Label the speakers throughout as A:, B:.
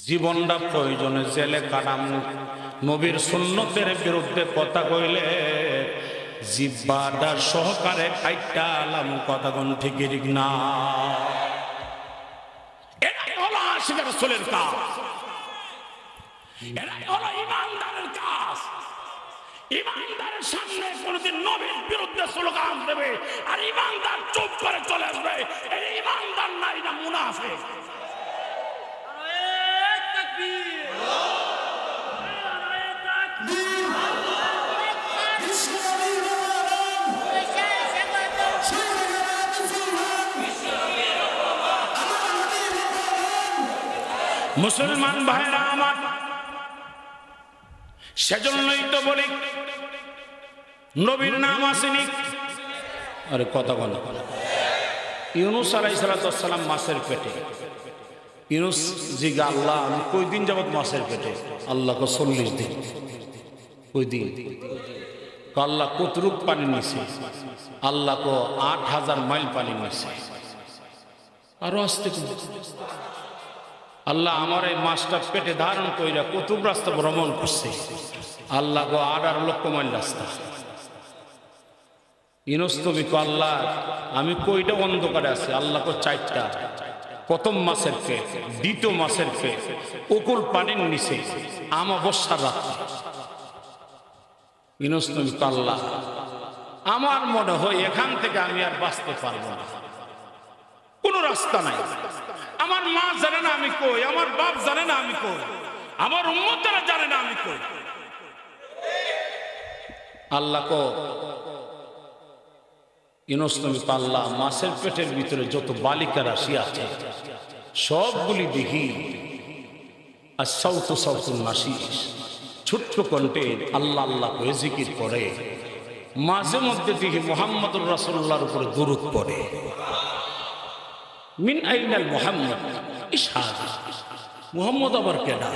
A: জীবনটা প্রয়োজনে জেলে কাটামু, নবীর সুন্নতের বিরুদ্ধে কথা কইলে জিহ্বাটা সহকারে কাইটা আলাম, কথা কোন ঠিক না? এটাই হলো আশিক রাসূলের কাজ, এটাই হলো ইমানদারের কাজ। ইমানদারের সামনে কোনদিন নবীর বিরুদ্ধে স্লোগান দেবে আর ইমানদার চুপ করে চলে আসবে, এই ইমানদার না, এটা মুনাফিক। মুসলমান ভাইরা আমার, সেজন্যই তো বলি নবীর নাম আসেনি। আরে কথা বল, ইউনুস আলাইহিস সালাম মাছের পেটে। ইউনুস জিগা আল্লাহ আমি কই দিন যাবত মাছের পেটে? আল্লাহ কো 40 দিন। কই দিন? আল্লাহ কতরূপ পানি নিছে? আল্লাহ কো 8000 মাইল পানি নিছে। আরো আসতে আল্লাহ আমার এই মাছটা পেটে ধারণ কইরা কতরূপ রাস্তা ভ্রমণ করছে? আল্লাহ কো 18 লক্ষ মাইল রাস্তা। ইউনুস তুমি কো আল্লাহ আমি কইটা অন্ধকারে আছে? আল্লাহ কো 4টা। প্রথম মাছের পেট, দ্বিতীয় মাছের পেট, উকুল পানির নিচে, আমাবস্যার রাত। ইউনুস তুমি কো আল্লাহ আমার মনে হয় এখান থেকে আমি আর বাঁচতে পারবো না, কোন রাস্তা নাই। আমার মা জানে না আমি কই, আমার বাপ জানে না আমি কই, আমার উম্মতরা জানে না আমি কই। আল্লাহ কো ইউনুস নবী আল্লাহ মাছের পেটের ভিতরে যত বালিকা রাশি আছে সবগুলি দেখি আর সাউতু সাউতুন নাসিস, ছোট্ট কণ্ঠে আল্লাহ আল্লাহ করে জিকির করে, মাঝে মধ্যে দেখি মুহাম্মদুর রাসূলুল্লাহর উপরে দুরূদ পড়ে। মিন আইনাল মুহাম্মদ, ইশহাদ মুহাম্মদ আবার কেডা?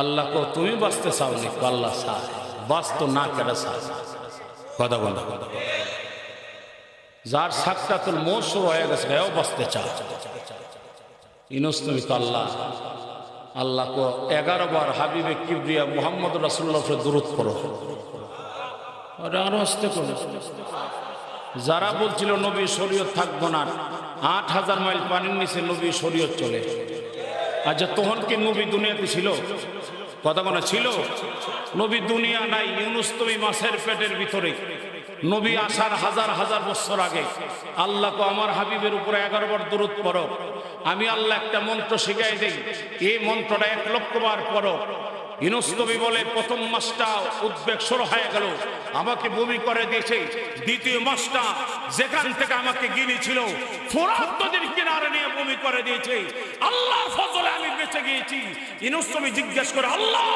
A: আল্লাহ কো তুমি বাঁচতে চাও নি? আল্লাহ চায়, বাঁচতো না কেডা চায়? কথা বলা, যার সাকরাতুল মউত শুরু হয়ে গেছে এও বাঁচতে চায়। ইউনুস নবী আল্লাহ আল্লাহ কো 11 বার হাবিবে কিবরিয়া মুহাম্মদুর রাসূলুল্লাহর উপরে দুরূদ পড়ো। আরে আরো আসতে করো। যারা বলছিল নবী শরীয়ত থাকবো না, 8000 মাইল পানির নিচে নবী শরীয়ত চলে। আচ্ছা তখন কি নবী দুনিয়াতে ছিল? কথা বলা ছিল? নবী দুনিয়া নাই, ইউনুস তুমি মাছের পেটের ভিতরে। নবী আসার হাজার হাজার বছর আগে আল্লাহ কো আমার হাবিবের উপরে 11 বার দুরূদ পড়ো। আমি আল্লাহ একটা মন্ত্র শিখাই দেই, এই মন্ত্রটা 1 লক্ষ বার পড়ো। ইউনুস নবী বলে প্রথম মাসটা উদ্বেগ শুরু হয়ে গেল, আমাকে বমি করে দিয়েছে। দ্বিতীয় মাসটা যেখান থেকে আমাকে গিয়েছিল ফোরাত নদীর কিনারে নিয়ে বমি করে দিয়েছে। আল্লাহর ফজলে আমি বেঁচে গিয়েছি। ইউনুস নবী জিজ্ঞেস করে আল্লাহ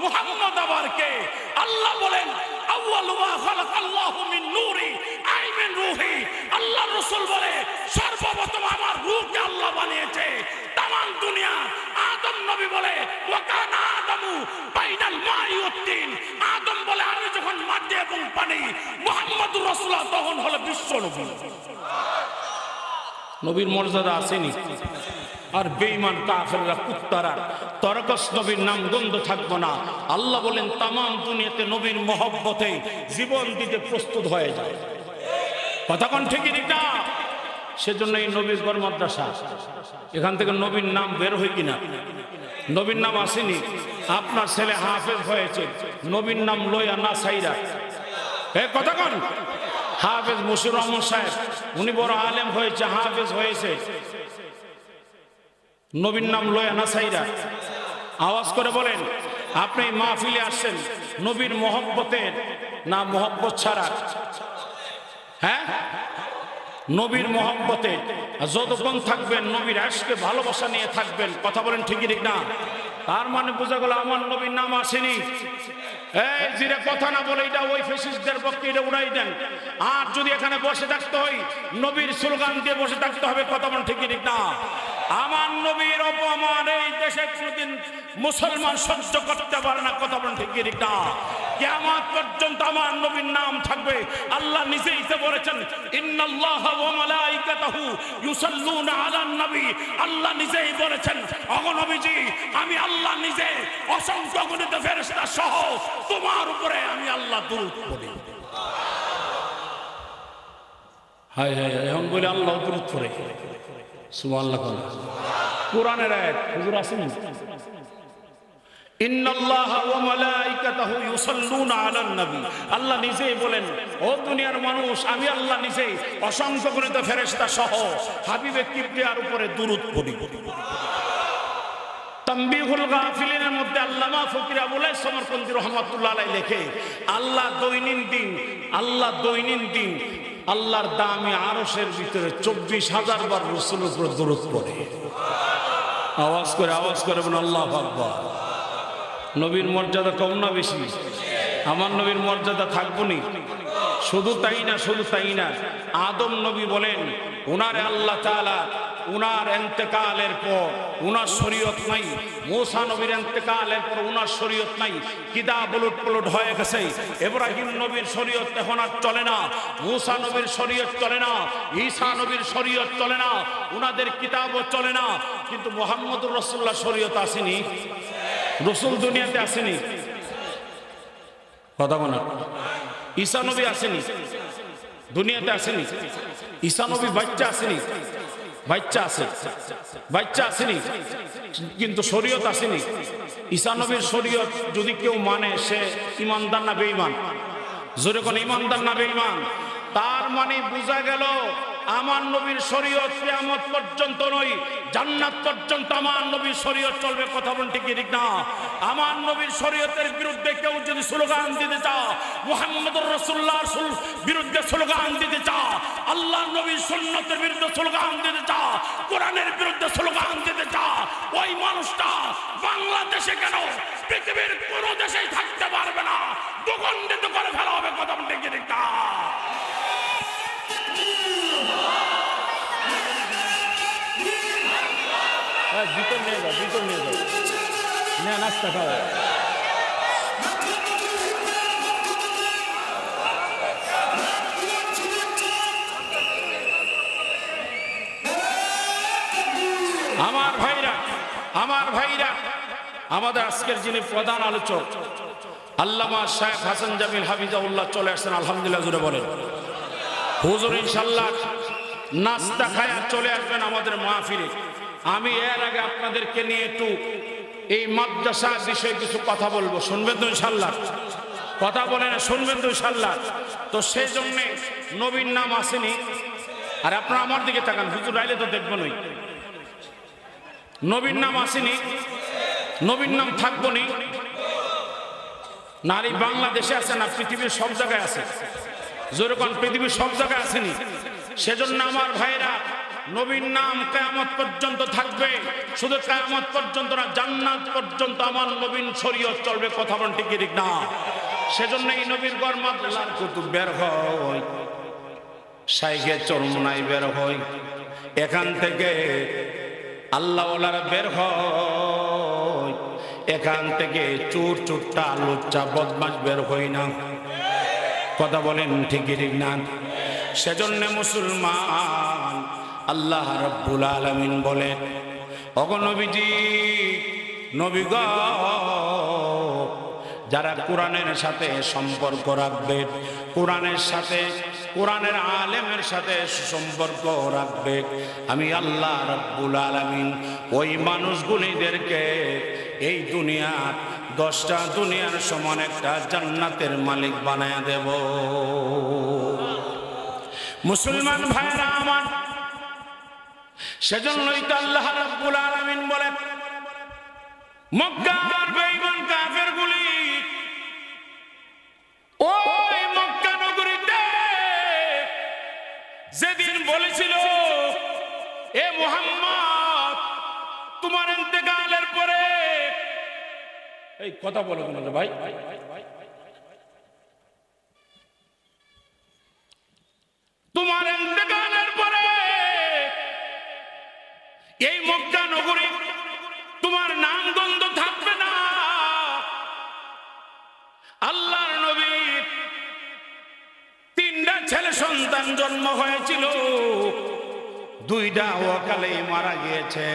A: মুহাম্মদ আবার কে? আল্লাহ বলেন আউয়ালু মা খালাকাল্লাহু মিন নূরি আই মিন রূহি। আল্লাহর রাসূল বলে সর্বপ্রথম আমার রূহকে আল্লাহ বানিয়েছে। তামাম দুনিয়া আদম নবী বলে ওয়া কানা আদামু বাইনাল মাই ওয়াত তিন। আদম বলে আমি যখন মাটি এবং পানি, মুহাম্মদুর রাসূলুল্লাহ তখন হলো বিশ্ব নবী। নবীর মর্যাদা আসেনি? আর বেঈমান কাফেররা কুত্তারা তরকস নবীর নাম গন্ধ থাকবো না। আল্লাহ বলেন তামাম দুনিয়াতে নবীর মহব্বতে জীবন দিতে প্রস্তুত হয়ে যায়। কথা কোন ঠিকই না? সেজন্য এই নবীর গড় মাদ্রাসা, এখান থেকে নবীর নাম বের হয় কিনা? নবীর নাম আসেনি? আপনার ছেলে হাফেজ হয়েছে, নবীর নাম লইয়া না সাইরা। কথা কোন? হাফেজ মুশির রহমান সাহেব, উনি বড় আলেম হয়েছে, হাফেজ হয়েছে, নবীর নাম লয়া না সাইরা। আওয়াজ করে বলেন আপনি মাহফিলে আসছেন নবীর মহব্বতের না মহব্বত ছাড়া? হ্যাঁ, নবীর মহব্বতে যতক্ষণ থাকবেন নবীর আশকে ভালোবাসা নিয়ে থাকবেন। কথা বলেন ঠিকই ঠিক না? তার মানে বোঝা গেল আমার নবীর নাম আসেনি। এই জিরে কথা না বলে এটা ওই ফেসিস্টদের পক্ষে এটা উড়াই দেন। আর যদি এখানে বসে থাকতে হয় নবীর স্লোগান দিয়ে বসে থাকতে হবে। কথা বলেন ঠিকই ঠিক না? আমার নবীর অপমান এই দেশে কোনদিন মুসলমান সহ্য করতে পারে না। কথা বলেন ঠিক না? কিয়ামত পর্যন্ত আমার নবীর নাম থাকবে। আল্লাহ নিজেই তো বলেছেন, ইন্নাল্লাহা ওয়া মালাইকাতাহু ইউসাল্লুনা আলান নবী। আল্লাহ নিজেই বলেছেন, ওগো নবীজি, আমি আল্লাহ নিজে অসংখ্য গণিত ফেরেশতা সহ তোমার উপরে আমি আল্লাহ দরুদ পড়ি। হায় হায়, এখন বলে আল্লাহ দরুদ পড়ে। সুবহানাল্লাহ। কোরআনের আয়াত হুজুর আসেন, ইন্নাল্লাহা ওয়া মালাইকাতাহু ইউসাল্লুনা আলান নবী। আল্লাহ নিজেই বলেন, ও দুনিয়ার মানুষ, আমি আল্লাহ নিজেই অসংখ্য গণিত ফেরেশতা সহ হাবিবে কিবরিয়ার উপরে দরুদ পড়ি। তানবীহুল গাফিলিনের মধ্যে আল্লামা ফকির আবুল হাসান সমরকন্দি রাহমাতুল্লাহ আলাইহি লেখে, আল্লাহ দৈনন্দিন আল্লাহর দামি আরশের ভিতরে 24,000 বার রাসূলের উপর দরুদ পড়ে। আওয়াজ করে বলেন আল্লাহু আকবার। নবীর মর্যাদা কম না বেশি? আমার নবীর মর্যাদা থাকবো নি? শুধু তাই না, আদম নবী বলেন, উনারে আল্লাহ তাআলা উনার ইন্তেকালের পর উনার শরীয়ত নাই। মূসা নবীর ইন্তেকালের পর উনার শরীয়ত নাই, কিতাব উলট হয়ে গেছে। ইব্রাহিম নবীর শরীয়ত এখন আর চলে না, মূসা নবীর শরীয়ত চলে না, ঈসা নবীর শরীয়ত চলে না, উনাদের কিতাবও চলে না। কিন্তু মুহাম্মদুর রাসূলুল্লাহ শরীয়ত আসেনি, রসুল দুনিয়াতে আসেনি। কথা বলেন, ঈসা নবী আসেনি, দুনিয়াতে আসেনি। ঈসা নবী বাচ্চা আসেনি, কিন্তু শরীয়ত আসেনি। ঈসা নবীর শরীয়ত যদি কেউ মানে, সে ইমানদার না বেঈমান? জোরে কোন ইমানদার না বেঈমান? তার মানে বোঝা গেল আমার নবীর শরীয়ত কিয়ামত পর্যন্ত নয়, জান্নাত পর্যন্ত আমার নবীর শরীয়ত চলবে। কথা বলেন ঠিক না? আমার নবীর শরীয়তের বিরুদ্ধে কেউ যদি স্লোগান দিতে চাও, মুহাম্মদুর রাসূলুল্লাহর বিরুদ্ধে স্লোগান দিতে চাও, আল্লাহর নবীর সুন্নতের বিরুদ্ধে স্লোগান দিতে চাও, কোরআনের বিরুদ্ধে স্লোগান দিতে চাও, ওই মানুষটা বাংলাদেশে কেন পৃথিবীর কোনো দেশেই থাকতে পারবে না, দুর্গন্ধিত করে ফেলা হবে। কথা বলেন ঠিক না? ভিতর নিয়ে যাও, নাস্তা খাওয়া। আমার ভাইরা, আমাদের আজকের যিনি প্রধান আলোচক আল্লামা শাইখ হাসান জামিল হাফিজাহুল্লাহ চলে আসছেন। আলহামদুলিল্লাহ জুড়ে বলেন। হুজুর ইনশাআল্লাহ নাস্তা খায়া চলে আসবেন আমাদের মাহফিলে। আমি এর আগে আপনাদেরকে নিয়ে একটু এই মাদ্রাসা বিষয়ে কিছু কথা বলবো, শুনবেন তো ইনশাআল্লাহ? কথা বলেন, শুনবেন তো ইনশাআল্লাহ? তো সেই জন্যে নবীর নাম আসেনি। আর আপনারা আমার দিকে তাকান, হুজুর আইলে তো দেখবেন। ওই নবীর নাম আসেনি, নবীর নাম থাকবো নি। নারী বাংলাদেশে আছে না, পৃথিবীর সব জায়গায় আছে। যেরকম পৃথিবীর সব জায়গায় আসেনি। সেজন্য আমার ভাইরা, নবীর নাম কিয়ামত পর্যন্ত থাকবে। শুধু কিয়ামত পর্যন্ত না, জান্নাত পর্যন্ত আমার নবীর শরীয়ত চলবে। কথা বলেন ঠিক না? সেজন্য এই নবীর ঘর মাদ্রাসার কুতুব বের হয়, শাইখে চরমনাই বের হয়, এখান থেকে আল্লাহওয়ালারা বের হয়, এখান থেকে চোর চোরটা লুচ্চা বদমাশ বের হয় না। কথা বলেন ঠিক না? সেজন্য মুসলমান, আল্লাহ রাব্বুল আলামিন বলেন, ওগো নবীজি, নবী গো, যারা কোরআনের সাথে সম্পর্ক রাখবে, কোরআনের সাথে, কোরআনের আলেমের সাথে সম্পর্ক রাখবে, আমি আল্লাহ রাব্বুল আলামিন ওই মানুষগুলিদেরকে এই দুনিয়া 10টা দুনিয়ার সমান একটা জান্নাতের মালিক বানায় দেব। মুসলমান ভাইরা আমার, সেজন্যই তো আল্লাহ রাব্বুল আলামিন বলেন, মক্কার বেঈমান কাফেরগুলি ওই মক্কা নগরীতে যেদিন বলেছিল, এ মুহাম্মদ, তোমার ইন্তেকালের পরে, এই কথা বলো না ভাই, তোমার ইন্তেকালের পরে এই নাম গন্ধ থাকবে না। আল্লাহর নবীর 3টা ছেলে সন্তান জন্ম হয়েছিল, 2টা অকালে মারা গিয়েছে।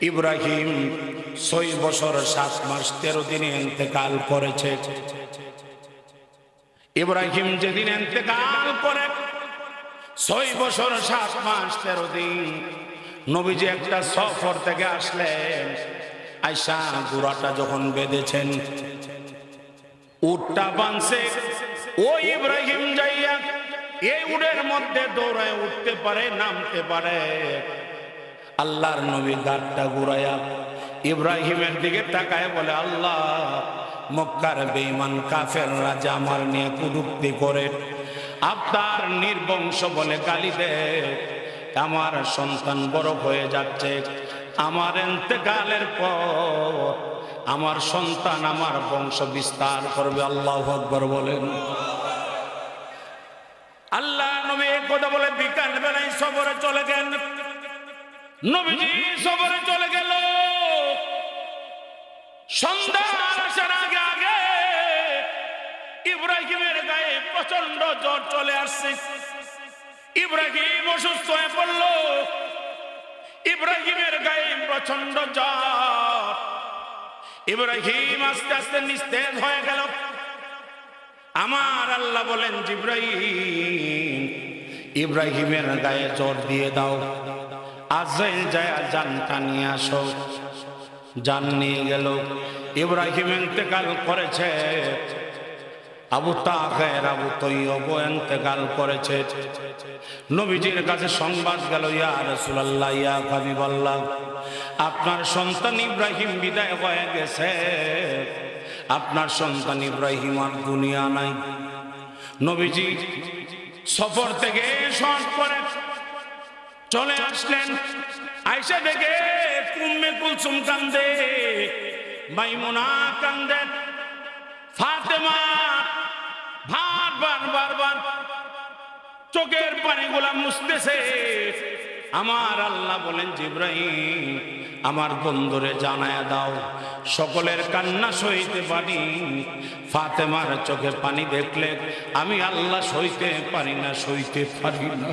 A: ইব্রাহিম 6 বছর 7 মাস 13 দিনে ইন্তেকাল করেছে। ইব্রাহিম যেদিন ইন্তেকাল করে 6 বছর 7 মাস 13 দিন নবীজি একটা সফর থেকে আসলেন। আয়সা ঘোড়াটা যখন বেঁধেছেন, উটটা বাঁধছে, ও ইব্রাহিম যাইয়া এই উটের মধ্যে দৌড়ায় উঠতে পারে, নামতে পারে। আল্লাহর নবী গাড়টা ঘুরাইয়া ইব্রাহিমের দিকে তাকায় বলে, আল্লাহ, মক্কার বেঈমান কাফের রাজা আমার নিয়ে কটূক্তি করে, আপনার নির্বংশ বলে গালি দেয়। আমার সন্তান বড় হয়ে যাচ্ছে, আমার ইন্তেকালের পর আমার সন্তান আমার বংশ বিস্তার করবে। আল্লাহু আকবার বলেন। আল্লাহ নবী কথা বলে বিকাল বেলায় সফরে চলে গেলেন। নবীজি সফরে চলে গেল। সন্ধ্যা আসার আগে আগে ইব্রাহিমের গায়ে প্রচন্ড জ্বর চলে আসছে। ইব্রাহিম অসুস্থ হয়ে পড়ল। ইব্রাহিমের গায়ে প্রচন্ড জ্বর। ইব্রাহিম আস্তে আস্তে নিস্তেজ হয়ে গেল। আমার আল্লাহ বলেন, জিবরাইল, ইব্রাহিমের গায়ে জ্বর দিয়ে দাও, আজরাইল যায় জানটা নিয়ে আসো। জান নিয়ে গেল। ইব্রাহিম ইন্তেকাল করেছে। আবু তাহের আবু তৈয়ব ইন্তেকাল করেছে। নবীজির কাছে সংবাদ গেল, ইয়া রাসূলুল্লাহ, ইয়া হাবিবাল্লাহ, আপনার সন্তান ইব্রাহিম বিদায় হয়ে গেছে, আপনার সন্তান ইব্রাহিম আর দুনিয়া নাই। নবীজি সফর থেকে শর্ট করে চলে আসলেন। আয়েশা দেখে উম্মে কুলসুম কান্দে, মাইমুনা কান্দে, ফাতেমা বারবার চোখের পানিগুলা মুছতেছে। আমার আল্লাহ বলেন, জিবরাইল, আমার বন্ধুরে জানায়া দাও, সকলের কান্না সইতে পারি, ফাতেমার চোখে পানি দেখলে আমি আল্লাহ সইতে পারি না, সইতে পারি না।